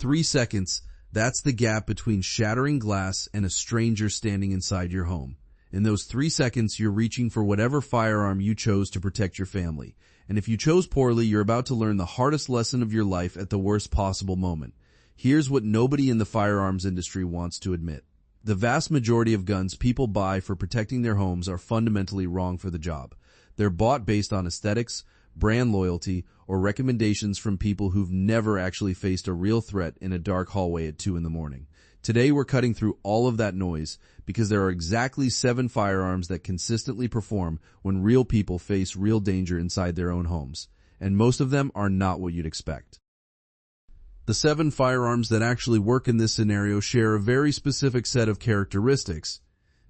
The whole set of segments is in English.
3 seconds, that's the gap between shattering glass and a stranger standing inside your home. In those 3 seconds, you're reaching for whatever firearm you chose to protect your family. And if you chose poorly, you're about to learn the hardest lesson of your life at the worst possible moment. Here's what nobody in the firearms industry wants to admit. The vast majority of guns people buy for protecting their homes are fundamentally wrong for the job. They're bought based on aesthetics, brand loyalty, or recommendations from people who've never actually faced a real threat in a dark hallway at 2 in the morning. Today we're cutting through all of that noise because there are exactly 7 firearms that consistently perform when real people face real danger inside their own homes. And most of them are not what you'd expect. The 7 firearms that actually work in this scenario share a very specific set of characteristics.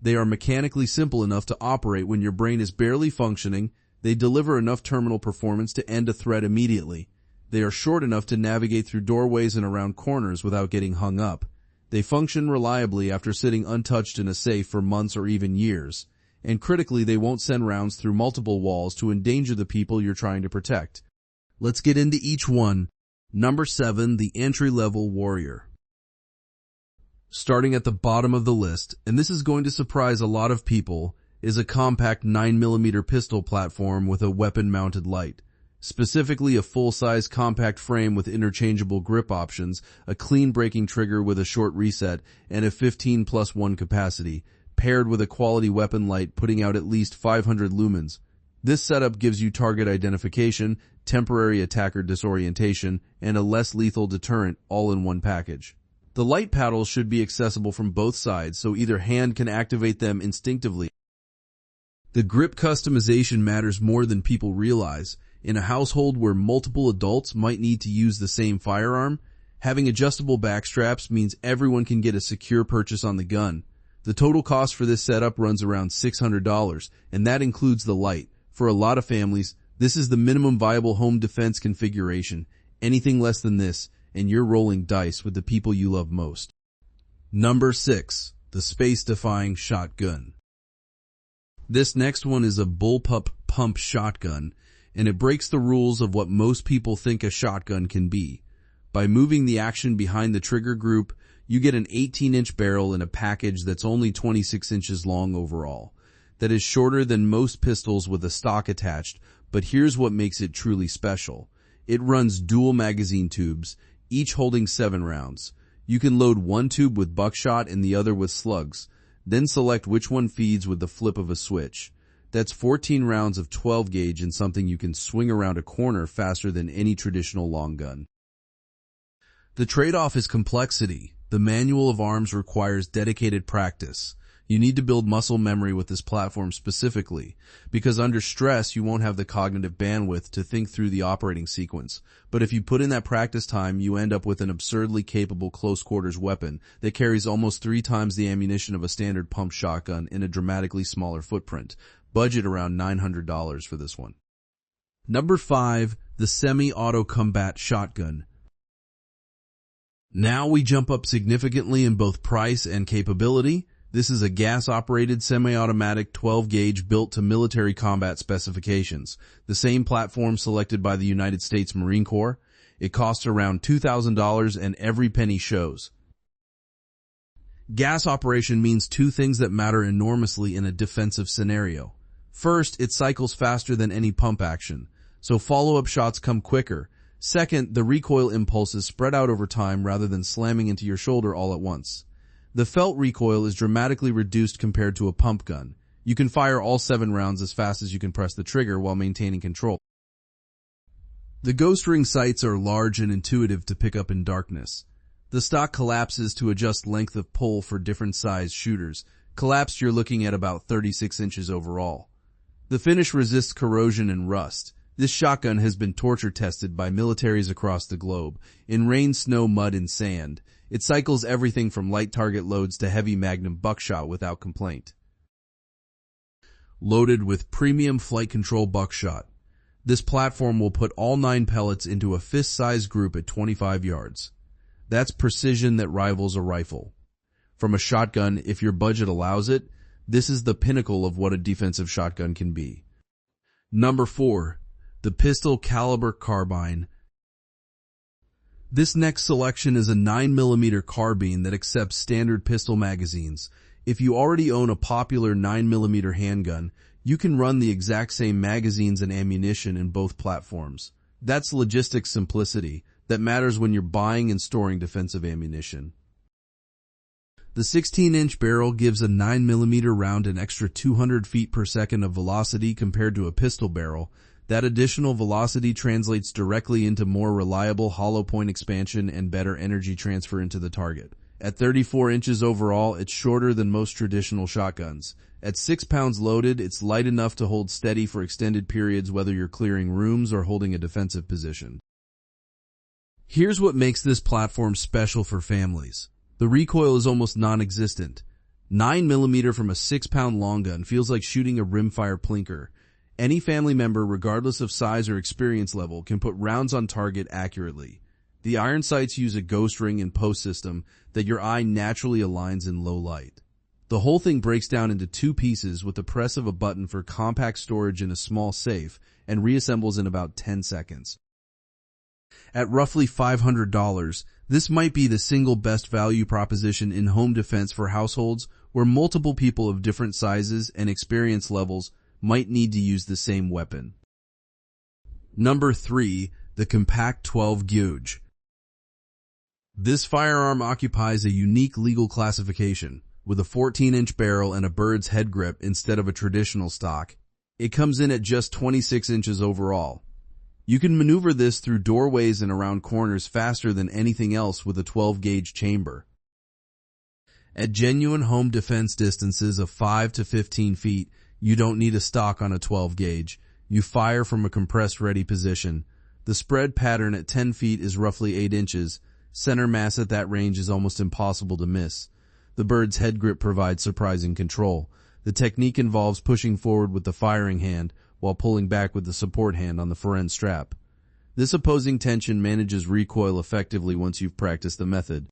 They are mechanically simple enough to operate when your brain is barely functioning. They deliver enough terminal performance to end a threat immediately. They are short enough to navigate through doorways and around corners without getting hung up. They function reliably after sitting untouched in a safe for months or even years. And critically, they won't send rounds through multiple walls to endanger the people you're trying to protect. Let's get into each one. Number 7, the entry-level Warrior. Starting at the bottom of the list, and this is going to surprise a lot of people, is a compact 9mm pistol platform with a weapon-mounted light. Specifically a full-size compact frame with interchangeable grip options, a clean braking trigger with a short reset, and a 15+1 capacity, paired with a quality weapon light putting out at least 500 lumens. This setup gives you target identification, temporary attacker disorientation, and a less lethal deterrent all in one package. The light paddles should be accessible from both sides, so either hand can activate them instinctively. The grip customization matters more than people realize. In a household where multiple adults might need to use the same firearm, having adjustable back straps means everyone can get a secure purchase on the gun. The total cost for this setup runs around $600, and that includes the light. For a lot of families, this is the minimum viable home defense configuration. Anything less than this, and you're rolling dice with the people you love most. Number 6, the space-defying shotgun. This next one is a bullpup pump shotgun, and it breaks the rules of what most people think a shotgun can be. By moving the action behind the trigger group, you get an 18-inch barrel in a package that's only 26 inches long overall. That is shorter than most pistols with a stock attached, but here's what makes it truly special. It runs dual magazine tubes, each holding 7 rounds. You can load one tube with buckshot and the other with slugs, then select which one feeds with the flip of a switch. That's 14 rounds of 12 gauge and something you can swing around a corner faster than any traditional long gun. The trade-off is complexity. The manual of arms requires dedicated practice. You need to build muscle memory with this platform specifically, because under stress you won't have the cognitive bandwidth to think through the operating sequence. But if you put in that practice time, you end up with an absurdly capable close-quarters weapon that carries almost 3 times the ammunition of a standard pump shotgun in a dramatically smaller footprint. Budget around $900 for this one. Number 5, the semi-auto combat shotgun. Now we jump up significantly in both price and capability. This is a gas-operated semi-automatic 12-gauge built to military combat specifications, the same platform selected by the United States Marine Corps. It costs around $2,000 and every penny shows. Gas operation means 2 things that matter enormously in a defensive scenario. First, it cycles faster than any pump action, so follow-up shots come quicker. Second, the recoil impulse is spread out over time rather than slamming into your shoulder all at once. The felt recoil is dramatically reduced compared to a pump gun. You can fire all 7 rounds as fast as you can press the trigger while maintaining control. The ghost ring sights are large and intuitive to pick up in darkness. The stock collapses to adjust length of pull for different size shooters. Collapsed, you're looking at about 36 inches overall. The finish resists corrosion and rust. This shotgun has been torture tested by militaries across the globe, in rain, snow, mud, and sand. It cycles everything from light target loads to heavy magnum buckshot without complaint. Loaded with premium flight control buckshot. This platform will put all 9 pellets into a fist-sized group at 25 yards. That's precision that rivals a rifle. From a shotgun, if your budget allows it, this is the pinnacle of what a defensive shotgun can be. Number 4. The pistol caliber carbine. This next selection is a 9mm carbine that accepts standard pistol magazines. If you already own a popular 9mm handgun, you can run the exact same magazines and ammunition in both platforms. That's logistics simplicity that matters when you're buying and storing defensive ammunition. The 16-inch barrel gives a 9mm round an extra 200 feet per second of velocity compared to a pistol barrel. That additional velocity translates directly into more reliable hollow point expansion and better energy transfer into the target. At 34 inches overall, it's shorter than most traditional shotguns. At 6 pounds loaded, it's light enough to hold steady for extended periods whether you're clearing rooms or holding a defensive position. Here's what makes this platform special for families. The recoil is almost non-existent. 9mm from a 6-pound long gun feels like shooting a rimfire plinker. Any family member, regardless of size or experience level, can put rounds on target accurately. The iron sights use a ghost ring and post system that your eye naturally aligns in low light. The whole thing breaks down into 2 pieces with the press of a button for compact storage in a small safe and reassembles in about 10 seconds. At roughly $500, this might be the single best value proposition in home defense for households where multiple people of different sizes and experience levels might need to use the same weapon. Number 3, the Compact 12 Gauge. This firearm occupies a unique legal classification, with a 14-inch barrel and a bird's head grip instead of a traditional stock. It comes in at just 26 inches overall. You can maneuver this through doorways and around corners faster than anything else with a 12-gauge chamber. At genuine home defense distances of 5 to 15 feet, you don't need a stock on a 12-gauge. You fire from a compressed-ready position. The spread pattern at 10 feet is roughly 8 inches. Center mass at that range is almost impossible to miss. The bird's head grip provides surprising control. The technique involves pushing forward with the firing hand while pulling back with the support hand on the fore-end strap. This opposing tension manages recoil effectively once you've practiced the method.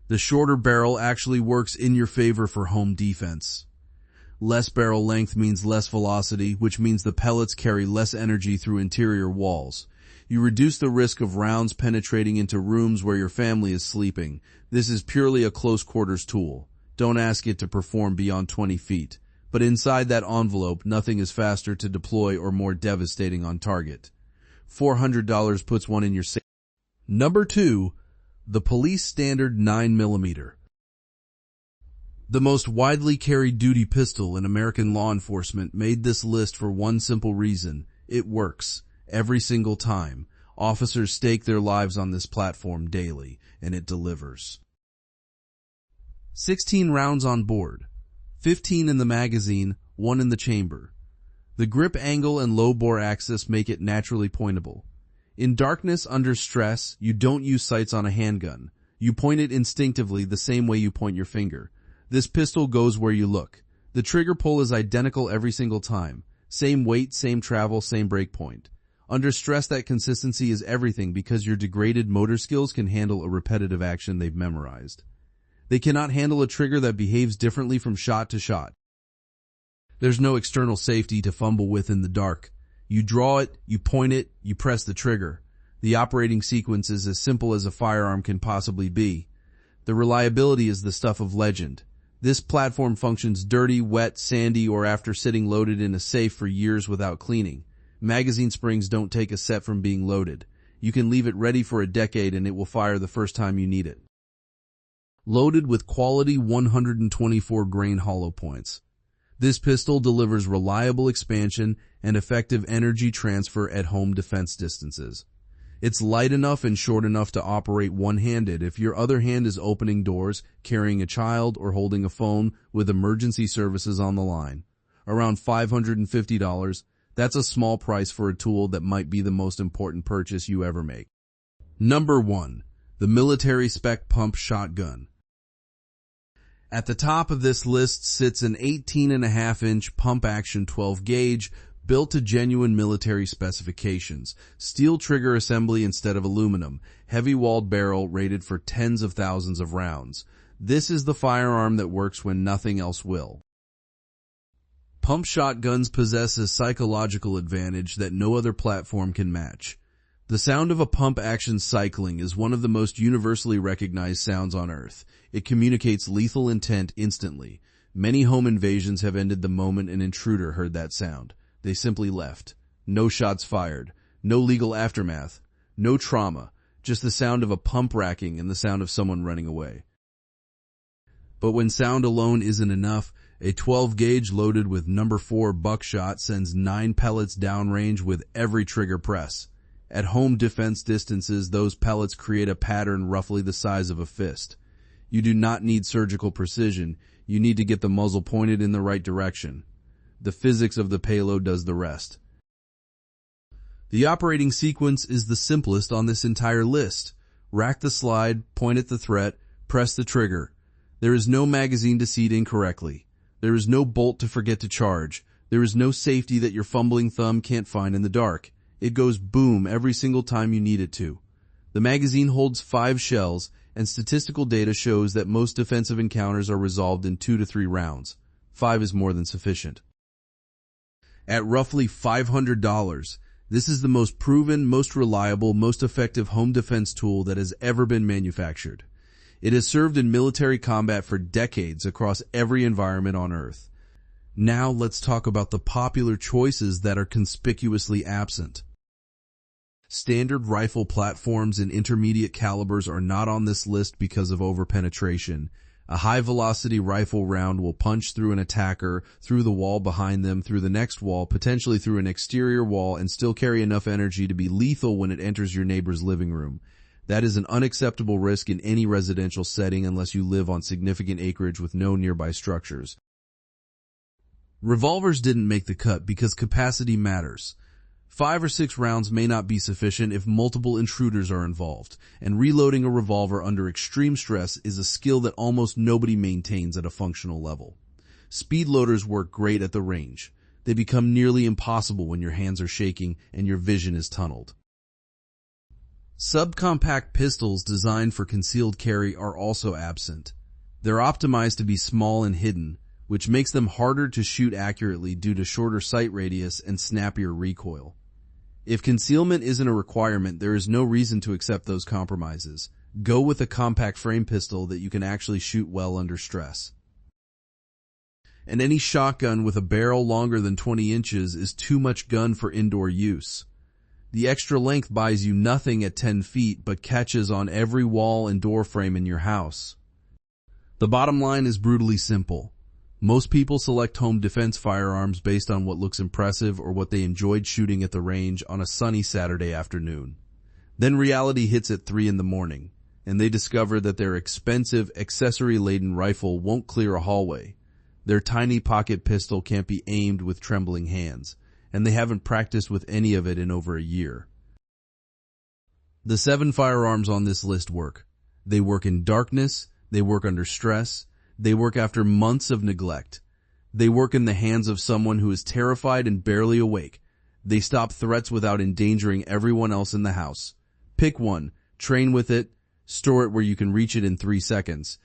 The shorter barrel actually works in your favor for home defense. Less barrel length means less velocity, which means the pellets carry less energy through interior walls. You reduce the risk of rounds penetrating into rooms where your family is sleeping. This is purely a close quarters tool. Don't ask it to perform beyond 20 feet. But inside that envelope, nothing is faster to deploy or more devastating on target. $400 puts one in your safe. Number 2, the Police Standard 9mm. The most widely carried duty pistol in American law enforcement made this list for one simple reason. It works. Every single time. Officers stake their lives on this platform daily, and it delivers. 16 rounds on board. 15 in the magazine, 1 in the chamber. The grip angle and low bore axis make it naturally pointable. In darkness under stress, you don't use sights on a handgun. You point it instinctively the same way you point your finger. This pistol goes where you look. The trigger pull is identical every single time. Same weight, same travel, same break point. Under stress, that consistency is everything because your degraded motor skills can handle a repetitive action they've memorized. They cannot handle a trigger that behaves differently from shot to shot. There's no external safety to fumble with in the dark. You draw it, you point it, you press the trigger. The operating sequence is as simple as a firearm can possibly be. The reliability is the stuff of legend. This platform functions dirty, wet, sandy, or after sitting loaded in a safe for years without cleaning. Magazine springs don't take a set from being loaded. You can leave it ready for a decade and it will fire the first time you need it. Loaded with quality 124 grain hollow points. This pistol delivers reliable expansion and effective energy transfer at home defense distances. It's light enough and short enough to operate one-handed if your other hand is opening doors, carrying a child, or holding a phone with emergency services on the line. Around $550, that's a small price for a tool that might be the most important purchase you ever make. Number 1. The Military Spec Pump Shotgun. At the top of this list sits an 18.5-inch pump-action 12-gauge built to genuine military specifications, steel trigger assembly instead of aluminum, heavy-walled barrel rated for tens of thousands of rounds. This is the firearm that works when nothing else will. Pump shotguns possess a psychological advantage that no other platform can match. The The sound of a pump action cycling is one of the most universally recognized sounds on Earth. It communicates lethal intent instantly. Many home invasions have ended the moment an intruder heard that sound. They simply left. No shots fired. No legal aftermath. No trauma. Just the sound of a pump racking and the sound of someone running away. But when sound alone isn't enough, a 12 gauge loaded with number 4 buckshot sends 9 pellets downrange with every trigger press. At home defense distances, those pellets create a pattern roughly the size of a fist. You do not need surgical precision. You need to get the muzzle pointed in the right direction. The physics of the payload does the rest. The operating sequence is the simplest on this entire list. Rack the slide, point at the threat, press the trigger. There is no magazine to seat incorrectly. There is no bolt to forget to charge. There is no safety that your fumbling thumb can't find in the dark. It goes boom every single time you need it to. The magazine holds 5 shells, and statistical data shows that most defensive encounters are resolved in 2 to 3 rounds. 5 is more than sufficient. At roughly $500, this is the most proven, most reliable, most effective home defense tool that has ever been manufactured. It has served in military combat for decades across every environment on Earth. Now let's talk about the popular choices that are conspicuously absent. Standard rifle platforms in intermediate calibers are not on this list because of overpenetration. A high-velocity rifle round will punch through an attacker, through the wall behind them, through the next wall, potentially through an exterior wall, and still carry enough energy to be lethal when it enters your neighbor's living room. That is an unacceptable risk in any residential setting unless you live on significant acreage with no nearby structures. Revolvers didn't make the cut because capacity matters. 5 or 6 rounds may not be sufficient if multiple intruders are involved, and reloading a revolver under extreme stress is a skill that almost nobody maintains at a functional level. Speed loaders work great at the range. They become nearly impossible when your hands are shaking and your vision is tunneled. Subcompact pistols designed for concealed carry are also absent. They're optimized to be small and hidden, which makes them harder to shoot accurately due to shorter sight radius and snappier recoil. If concealment isn't a requirement, there is no reason to accept those compromises. Go with a compact frame pistol that you can actually shoot well under stress. And any shotgun with a barrel longer than 20 inches is too much gun for indoor use. The extra length buys you nothing at 10 feet but catches on every wall and door frame in your house. The bottom line is brutally simple. Most people select home defense firearms based on what looks impressive or what they enjoyed shooting at the range on a sunny Saturday afternoon. Then reality hits at 3 in the morning, and they discover that their expensive, accessory-laden rifle won't clear a hallway. Their tiny pocket pistol can't be aimed with trembling hands, and they haven't practiced with any of it in over a year. The 7 firearms on this list work. They work in darkness, they work under stress, they work after months of neglect. They work in the hands of someone who is terrified and barely awake. They stop threats without endangering everyone else in the house. Pick one, train with it, store it where you can reach it in 3 seconds,